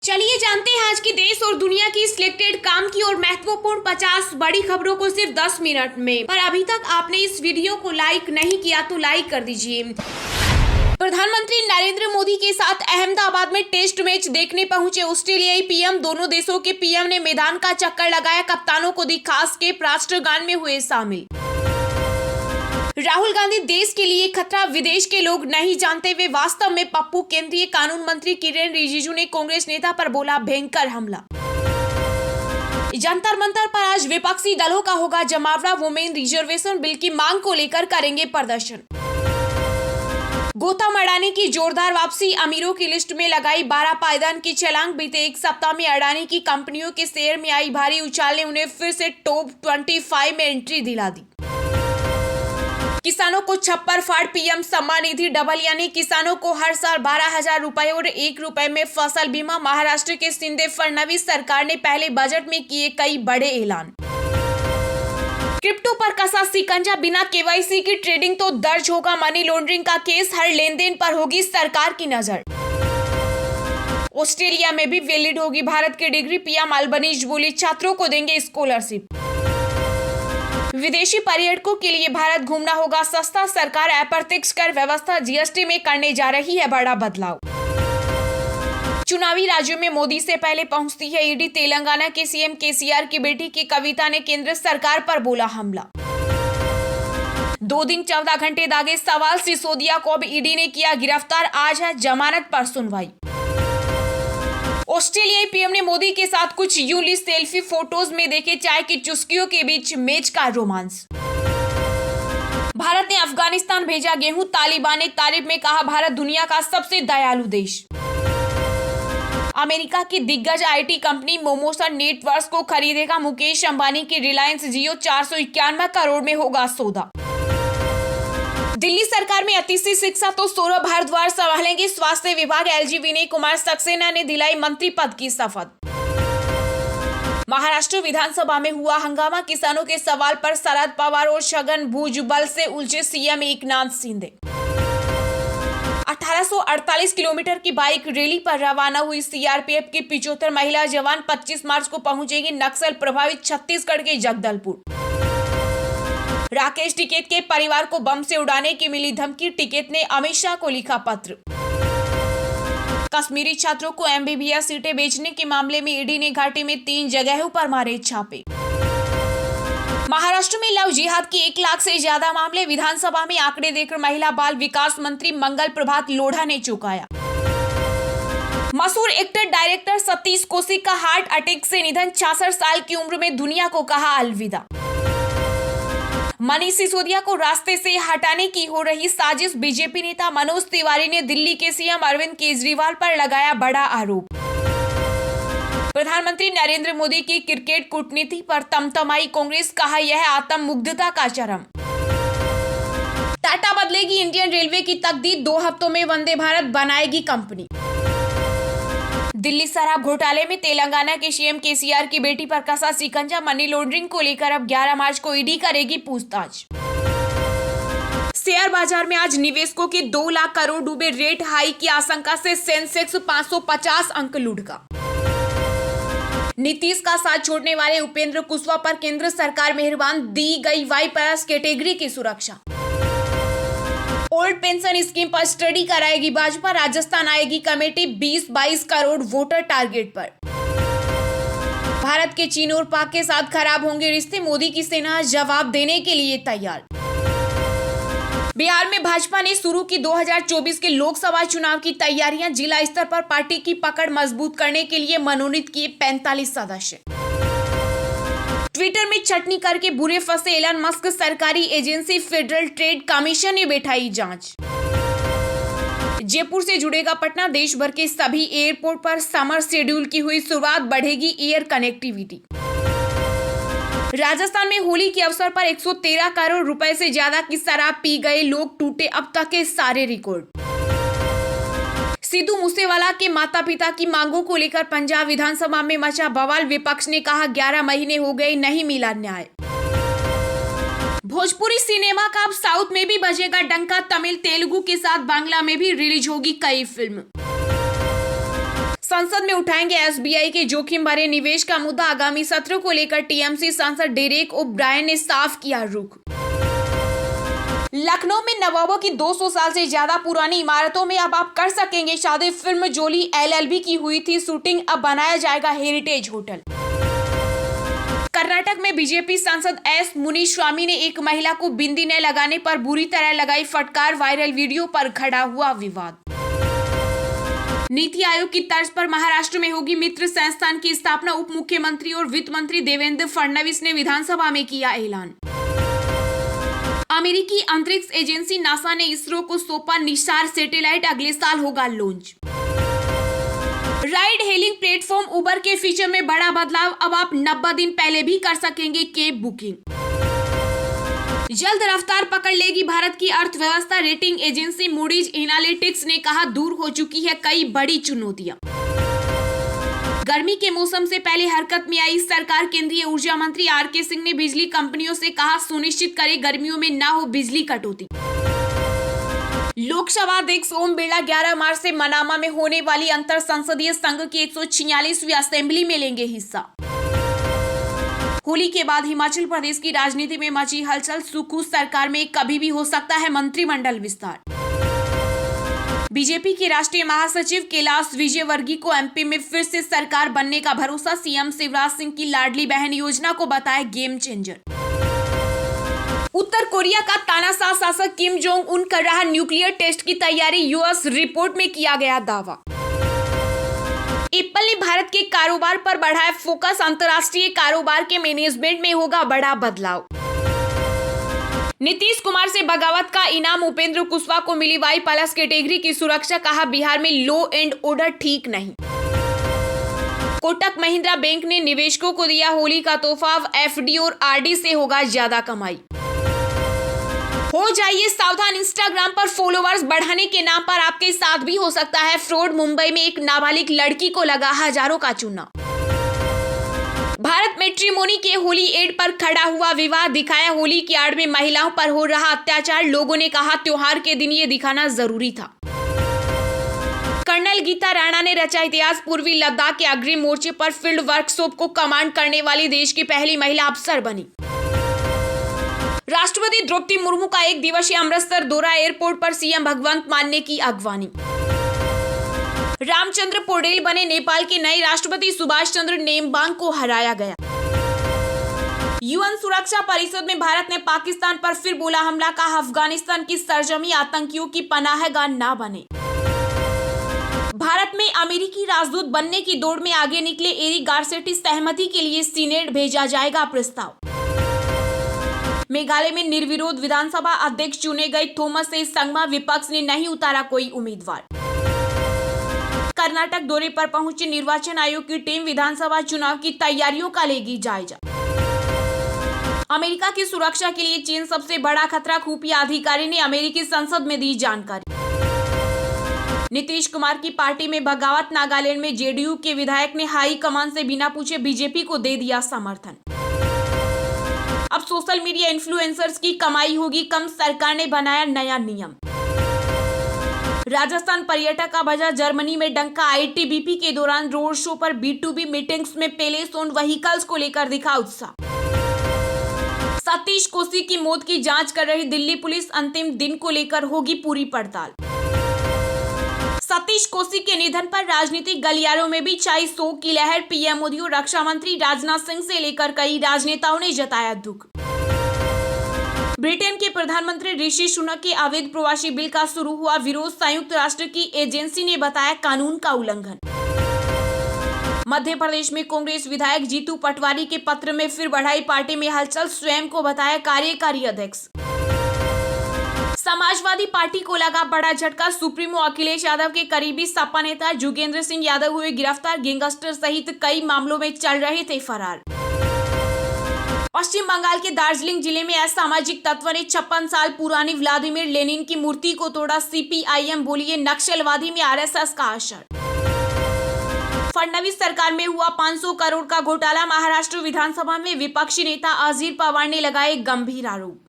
चलिए जानते हैं आज की देश और दुनिया की सिलेक्टेड काम की और महत्वपूर्ण 50 बड़ी खबरों को सिर्फ 10 मिनट में। पर अभी तक आपने इस वीडियो को लाइक नहीं किया तो लाइक कर दीजिए। प्रधानमंत्री नरेंद्र मोदी के साथ अहमदाबाद में टेस्ट मैच देखने पहुंचे ऑस्ट्रेलियाई पीएम। दोनों देशों के पीएम ने मैदान का चक्कर लगाया, कप्तानों को दी खास के राष्ट्रगान में हुए शामिल। राहुल गांधी देश के लिए खतरा, विदेश के लोग नहीं जानते वे वास्तव में पप्पू। केंद्रीय कानून मंत्री किरेन रिजिजू ने कांग्रेस नेता पर बोला भयंकर हमला। जंतर मंतर पर आज विपक्षी दलों का होगा जमावड़ा, वुमेन रिजर्वेशन बिल की मांग को लेकर करेंगे प्रदर्शन। गौतम अडानी की जोरदार वापसी, अमीरों की लिस्ट में लगाई 12 पायदान की छलांग। बीते एक सप्ताह में अडानी की कंपनियों के शेयर में आई भारी उछाल ने उन्हें फिर से टॉप 25 में एंट्री दिला दी। किसानों को छप्पर फाड़, पीएम सम्मान निधि डबल, यानी किसानों को हर साल 12,000 रुपए और 1 रुपए में फसल बीमा। महाराष्ट्र के शिंदे फडणवीस सरकार ने पहले बजट में किए कई बड़े ऐलान। क्रिप्टो पर कसा शिकंजा, बिना केवाईसी की ट्रेडिंग तो दर्ज होगा मनी लॉन्ड्रिंग का केस, हर लेन देन पर होगी सरकार की नजर। ऑस्ट्रेलिया में भी वैलिड होगी भारत की डिग्री, पीएम अल्बनीज बोली छात्रों को देंगे स्कॉलरशिप। विदेशी पर्यटकों के लिए भारत घूमना होगा सस्ता, सरकार अप्रत्यक्ष कर व्यवस्था जीएसटी में करने जा रही है बड़ा बदलाव। चुनावी राज्यों में मोदी से पहले पहुंचती है ईडी, तेलंगाना के सीएम केसीआर की बेटी की कविता ने केंद्र सरकार पर बोला हमला। 2 दिन 14 घंटे दागे सवाल, सिसोदिया को अब ईडी ने किया गिरफ्तार, आज है जमानत पर सुनवाई। ऑस्ट्रेलियाई पीएम ने मोदी के साथ कुछ यूं ली सेल्फी, फोटोज में देखे चाय की चुस्कियों के बीच मैच का रोमांस। भारत ने अफगानिस्तान भेजा गेहूं, तालिबान ने तारीफ में कहा भारत दुनिया का सबसे दयालु देश। अमेरिका की दिग्गज आईटी कंपनी मोमोसन नेटवर्क्स को खरीदेगा मुकेश अंबानी की रिलायंस जियो, 491 करोड़ में होगा सौदा। दिल्ली सरकार में अतिथि शिक्षा तो सौरभ भारद्वाज संभालेंगे स्वास्थ्य विभाग, एलजी विनय कुमार सक्सेना ने दिलाई मंत्री पद की शपथ। महाराष्ट्र विधानसभा में हुआ हंगामा, किसानों के सवाल पर शरद पवार और छगन भुजबल से उलझे सीएम एकनाथ शिंदे। 1848 किलोमीटर की बाइक रैली पर रवाना हुई सीआरपीएफ की 75 महिला जवान, 25 मार्च को पहुंचेगी नक्सल प्रभावित छत्तीसगढ़ के जगदलपुर। राकेश टिकैत के परिवार को बम से उड़ाने की मिली धमकी, टिकैत ने अमित शाह को लिखा पत्र। कश्मीरी छात्रों को एमबीबीएस सीटें बेचने के मामले में ईडी ने घाटी में 3 जगहों पर मारे छापे। महाराष्ट्र में लव जिहाद की 1 लाख से ज्यादा मामले, विधानसभा में आंकड़े देकर महिला बाल विकास मंत्री मंगल प्रभात लोढ़ा ने चौंकाया। मशहूर एक्टर डायरेक्टर सतीश कौशिक का हार्ट अटैक से निधन, 66 साल की उम्र में दुनिया को कहा अलविदा। मनीष सिसोदिया को रास्ते से हटाने की हो रही साजिश, बीजेपी नेता मनोज तिवारी ने दिल्ली के सीएम अरविंद केजरीवाल पर लगाया बड़ा आरोप। प्रधानमंत्री नरेंद्र मोदी की क्रिकेट कूटनीति पर तमतमाई कांग्रेस, कहा यह आत्ममुग्धता का चरम। टाटा बदलेगी इंडियन रेलवे की तकदीर, 2 हफ्तों में वंदे भारत बनाएगी कंपनी। दिल्ली शराब घोटाले में तेलंगाना के सीएम केसीआर की बेटी पर कसा शिकंजा, मनी लॉन्ड्रिंग को लेकर अब 11 मार्च को ईडी करेगी पूछताछ। शेयर बाजार में आज निवेशकों के 2 लाख करोड़ डूबे, रेट हाई की आशंका से सेंसेक्स 550 अंक लुढ़का। नीतीश का साथ छोड़ने वाले उपेंद्र कुशवाहा पर केंद्र सरकार मेहरबान, दी गई Y+ कैटेगरी की सुरक्षा। ओल्ड पेंशन स्कीम पर स्टडी कराएगी भाजपा, राजस्थान आएगी कमेटी, 20-22 करोड़ वोटर टारगेट पर। भारत के चीन और पाक के साथ खराब होंगे रिश्ते, मोदी की सेना जवाब देने के लिए तैयार। बिहार में भाजपा ने शुरू की 2024 के लोकसभा चुनाव की तैयारियां, जिला स्तर पर पार्टी की पकड़ मजबूत करने के लिए मनोनीत किए 45 सदस्य। ट्विटर में चटनी करके बुरे फंसे एलन मस्क, सरकारी एजेंसी फेडरल ट्रेड कमीशन ने बैठाई जांच। जयपुर से जुड़ेगा पटना, देश भर के सभी एयरपोर्ट पर समर शेड्यूल की हुई शुरुआत, बढ़ेगी एयर कनेक्टिविटी। राजस्थान में होली के अवसर पर 113 करोड़ रुपए से ज्यादा की शराब पी गए लोग, टूटे अब तक के सारे रिकॉर्ड। सिद्धू मूसेवाला के माता पिता की मांगों को लेकर पंजाब विधानसभा में मचा बवाल, विपक्ष ने कहा 11 महीने हो गए नहीं मिला न्याय। भोजपुरी सिनेमा का अब साउथ में भी बजेगा डंका, तमिल तेलुगु के साथ बांग्ला में भी रिलीज होगी कई फिल्म। संसद में उठाएंगे एसबीआई के जोखिम भरे निवेश का मुद्दा। आगामी सत्र को लेकर टीएमसी सांसद डेरेक ओब्रायन ने साफ किया रुख। लखनऊ में नवाबों की 200 साल से ज्यादा पुरानी इमारतों में अब आप कर सकेंगे शादी। फिल्म जोली एलएलबी की हुई थी शूटिंग, अब बनाया जाएगा हेरिटेज होटल। कर्नाटक में बीजेपी सांसद एस मुनिस्वामी ने एक महिला को बिंदी न लगाने पर बुरी तरह लगाई फटकार। वायरल वीडियो पर खड़ा हुआ विवाद। नीति आयोग की तर्ज पर महाराष्ट्र में होगी मित्र संस्थान की स्थापना। उप मुख्यमंत्री और वित्त मंत्री देवेंद्र फडणवीस ने विधानसभा में किया ऐलान। अमेरिकी अंतरिक्ष एजेंसी नासा ने इसरो को सौंपा निसार सैटेलाइट, अगले साल होगा लॉन्च। राइड हेलिंग प्लेटफॉर्म उबर के फीचर में बड़ा बदलाव, अब आप 90 दिन पहले भी कर सकेंगे कैब बुकिंग। जल्द रफ्तार पकड़ लेगी भारत की अर्थव्यवस्था। रेटिंग एजेंसी मूडीज एनालिटिक्स ने कहा दूर हो चुकी है कई बड़ी चुनौतियां। गर्मी के मौसम से पहले हरकत में आई सरकार। केंद्रीय ऊर्जा मंत्री आरके सिंह ने बिजली कंपनियों से कहा सुनिश्चित करें गर्मियों में ना हो बिजली कटौती। लोकसभा अध्यक्ष ओम बिरला 11 मार्च से मनामा में होने वाली अंतर संसदीय संघ की 146वीं असेंबली में लेंगे हिस्सा। होली के बाद हिमाचल प्रदेश की राजनीति में मची हलचल। सुक्खू सरकार में कभी भी हो सकता है मंत्रिमंडल विस्तार। बीजेपी के राष्ट्रीय महासचिव कैलाश विजयवर्गीय को एमपी में फिर से सरकार बनने का भरोसा। सीएम शिवराज सिंह की लाडली बहन योजना को बताया गेम चेंजर। उत्तर कोरिया का तानाशाह शासक किम जोंग उन कर रहा न्यूक्लियर टेस्ट की तैयारी। यूएस रिपोर्ट में किया गया दावा। एप्पल ने भारत के कारोबार पर बढ़ाया फोकस। अंतर्राष्ट्रीय कारोबार के मैनेजमेंट में होगा बड़ा बदलाव। नीतीश कुमार से बगावत का इनाम, उपेंद्र कुशवाहा को मिली वाई प्लस कैटेगरी की सुरक्षा। कहा बिहार में लॉ एंड ऑर्डर ठीक नहीं। कोटक महिंद्रा बैंक ने निवेशकों को दिया होली का तोहफा। अब एफडी और आरडी से होगा ज्यादा कमाई। हो जाइए सावधान, इंस्टाग्राम पर फॉलोअर्स बढ़ाने के नाम पर आपके साथ भी हो सकता है फ्रॉड। मुंबई में एक नाबालिग लड़की को लगा हजारों का चूना। भारत मैट्रिमोनी के होली एड पर खड़ा हुआ विवाद। दिखाया होली की आड़ में महिलाओं पर हो रहा अत्याचार। लोगों ने कहा त्योहार के दिन ये दिखाना जरूरी था। कर्नल गीता राणा ने रचा इतिहास। पूर्वी लद्दाख के अग्रिम मोर्चे पर फील्ड वर्कशॉप को कमांड करने वाली देश की पहली महिला अफसर बनी। राष्ट्रपति द्रौपदी मुर्मू का 1 दिवसीय अमृतसर दौरा। एयरपोर्ट पर सीएम भगवंत मान ने की अगवानी। रामचंद्र पौडेल बने नेपाल के नए राष्ट्रपति। सुभाष चंद्र नेम्बांग को हराया गया। यूएन सुरक्षा परिषद में भारत ने पाकिस्तान पर फिर बोला हमला। कहा अफगानिस्तान की सरजमी आतंकियों की पनाहगाह ना बने। भारत में अमेरिकी राजदूत बनने की दौड़ में आगे निकले एरिक गारसेटी। सहमति के लिए सीनेट भेजा जाएगा प्रस्ताव। मेघालय में निर्विरोध विधानसभा अध्यक्ष चुने गए थॉमस ए संगमा। विपक्ष ने नहीं उतारा कोई उम्मीदवार। कर्नाटक दौरे पर पहुंची निर्वाचन आयोग की टीम। विधानसभा चुनाव की तैयारियों का लेगी जायजा। अमेरिका की सुरक्षा के लिए चीन सबसे बड़ा खतरा। खुफिया अधिकारी ने अमेरिकी संसद में दी जानकारी। नीतीश कुमार की पार्टी में बगावत। नागालैंड में जेडीयू के विधायक ने हाई कमान से बिना पूछे बीजेपी को दे दिया समर्थन। अब सोशल मीडिया इन्फ्लुएंसर्स की कमाई होगी कम। सरकार ने बनाया नया नियम। राजस्थान पर्यटक का बजा जर्मनी में डंका। आईटीबीपी के दौरान रोड शो पर B2B मीटिंग्स में पेलेस ओन व्हीकल्स को लेकर दिखा उत्साह। सतीश कोसी की मौत की जांच कर रही दिल्ली पुलिस। अंतिम दिन को लेकर होगी पूरी पड़ताल। सतीश कोसी के निधन पर राजनीतिक गलियारों में भी छाई शोक की लहर। पीएम मोदी और रक्षा मंत्री राजनाथ सिंह से लेकर कई राजनेताओं ने जताया दुख। ब्रिटेन के प्रधानमंत्री ऋषि सुनक के अवैध प्रवासी बिल का शुरू हुआ विरोध। संयुक्त राष्ट्र की एजेंसी ने बताया कानून का उल्लंघन। मध्य प्रदेश में कांग्रेस विधायक जीतू पटवारी के पत्र में फिर बढ़ाई पार्टी में हलचल। स्वयं को बताया कार्यकारी अध्यक्ष। समाजवादी पार्टी को लगा बड़ा झटका। सुप्रीमो अखिलेश यादव के करीबी सपा नेता जोगेंद्र सिंह यादव हुए गिरफ्तार। गैंगस्टर सहित कई मामलों में चल रहे थे फरार। पश्चिम बंगाल के दार्जिलिंग जिले में असामाजिक तत्व ने 56 साल पुरानी व्लादिमीर लेनिन की मूर्ति को तोड़ा। सीपीआईएम बोली नक्सलवादी में आरएसएस का असर। फडणवीस सरकार में हुआ 500 करोड़ का घोटाला। महाराष्ट्र विधानसभा में विपक्षी नेता अजित पवार ने लगाए गंभीर आरोप।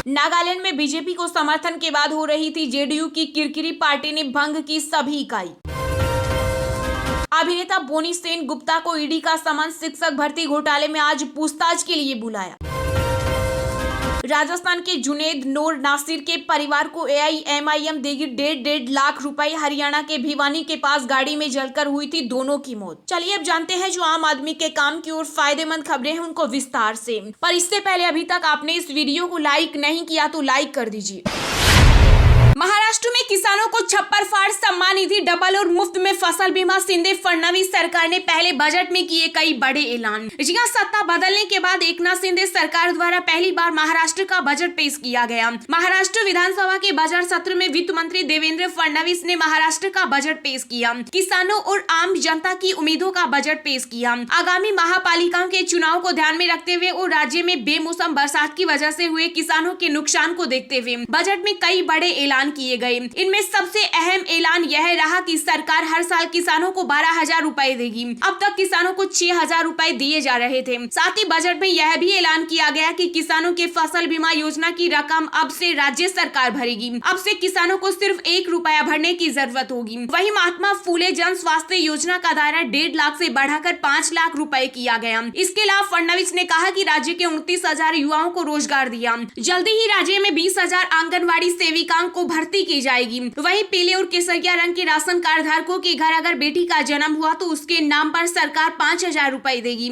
नागालैंड में बीजेपी को समर्थन के बाद हो रही थी जेडीयू की किरकिरी। पार्टी ने भंग की सभी इकाई। अभिनेता बोनी सेन गुप्ता को ईडी का समन शिक्षक भर्ती घोटाले में आज पूछताछ के लिए बुलाया। राजस्थान के जुनेद नूर नासिर के परिवार को AIMIM देगी 1.5 लाख रुपए। हरियाणा के भिवानी के पास गाड़ी में जलकर हुई थी दोनों की मौत। चलिए अब जानते हैं जो आम आदमी के काम की और फायदेमंद खबरें हैं उनको विस्तार से। पर इससे पहले अभी तक आपने इस वीडियो को लाइक नहीं किया तो लाइक कर दीजिए। महाराष्ट्र में किसानों को छप्पर फाड़ सम्मान निधि डबल और मुफ्त में फसल बीमा। शिंदे फडणवीस सरकार ने पहले बजट में किए कई बड़े ऐलान। जी हां, सत्ता बदलने के बाद एकनाथ शिंदे सरकार द्वारा पहली बार महाराष्ट्र का बजट पेश किया गया। महाराष्ट्र विधानसभा के बजट सत्र में वित्त मंत्री देवेंद्र फडणवीस ने महाराष्ट्र का बजट पेश किया, किसानों और आम जनता की उम्मीदों का बजट पेश किया। आगामी महापालिकाओं के चुनाव को ध्यान में रखते हुए और राज्य में बेमौसम बरसात की वजह से हुए किसानों के नुकसान को देखते हुए बजट में कई बड़े ऐलान किए गए। इनमें सबसे अहम ऐलान यह रहा कि सरकार हर साल किसानों को 12,000 रुपए देगी। अब तक किसानों को 6,000 रुपए दिए जा रहे थे। साथ ही बजट में यह भी ऐलान किया गया कि किसानों के फसल बीमा योजना की रकम अब से राज्य सरकार भरेगी। अब से किसानों को सिर्फ 1 रुपया भरने की जरूरत होगी। वहीं महात्मा फूले जन स्वास्थ्य योजना का दायरा 1.5 लाख से बढ़ाकर 5 लाख रुपए किया गया। इसके अलावा फडणवीस ने कहा कि राज्य के 29,000 युवाओं को रोजगार दिया। जल्दी ही राज्य में 20,000 आंगनबाड़ी सेविकाओं को भर्ती की जाएगी। वहीं पीले और केसरिया रंग के राशन कार्ड धारकों के घर अगर बेटी का जन्म हुआ तो उसके नाम पर सरकार 5,000 रुपए देगी।